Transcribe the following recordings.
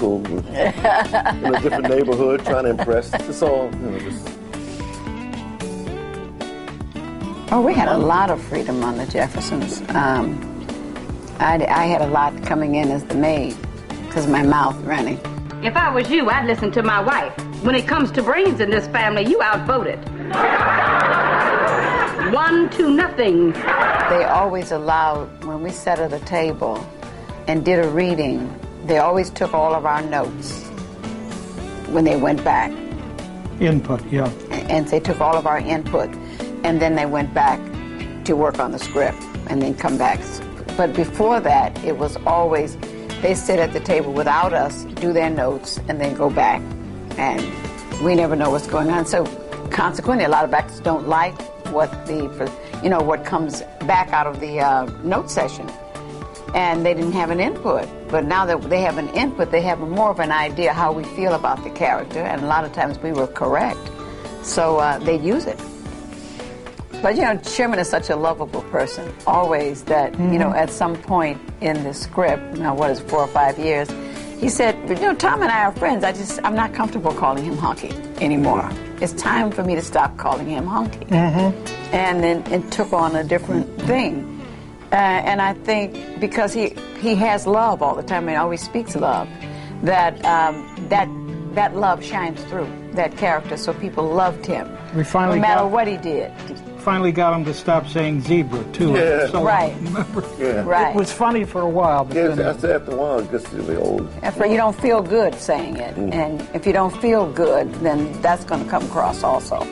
school, in a different neighborhood, trying to impress. It's all, just... Oh, we had a lot of freedom on the Jeffersons. I had a lot coming in as the maid because of my mouth running. If I was you, I'd listen to my wife. When it comes to brains in this family, you outvoted. 1-0. They always allowed, when we sat at a table and did a reading, they always took all of our notes when they went back. Input, yeah. And they took all of our input, and then they went back to work on the script and then come back. But before that, it was always, they sit at the table without us, do their notes, and then go back. And we never know what's going on. So consequently, a lot of actors don't like what what comes back out of the note session. And they didn't have an input. But now that they have an input, they have more of an idea how we feel about the character. And a lot of times we were correct. So they use it. But, Sherman is such a lovable person, always, that, at some point in the script, now what is it, 4 or 5 years, he said, Tom and I are friends. I'm not comfortable calling him Honky anymore. It's time for me to stop calling him Honky. And then it took on a different thing. And I think because he has love all the time and always speaks love, that love shines through that character, so people loved him. We finally no matter what he did. Finally got him to stop saying zebra, too. Yeah. So right. Yeah. Right. It was funny for a while. But yes, after a while, it gets to be old. After you don't feel good saying it. And if you don't feel good, then that's going to come across also.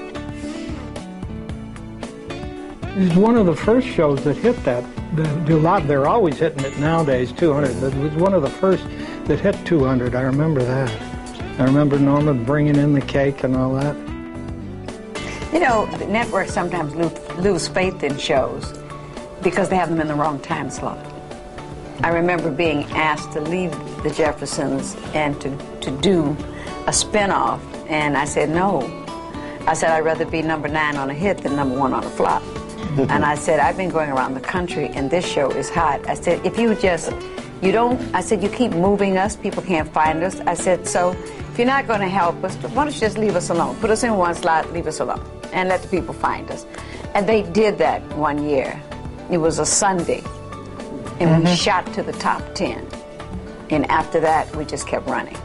It's one of the first shows that hit that. They're always hitting it nowadays, 200. But it was one of the first that hit 200. I remember that. I remember Norman bringing in the cake and all that. The networks sometimes lose faith in shows because they have them in the wrong time slot. I remember being asked to leave the Jeffersons and to do a spinoff, and I said no. I said I'd rather be number 9 on a hit than number 1 on a flop. And I said, I've been going around the country and this show is hot. I said, if you keep moving us, people can't find us. I said, so if you're not going to help us, why don't you just leave us alone? Put us in one slot, leave us alone, and let the people find us. And they did that one year. It was a Sunday, and we shot to the top 10. And after that, we just kept running.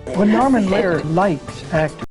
Well, Norman Lear likes actors.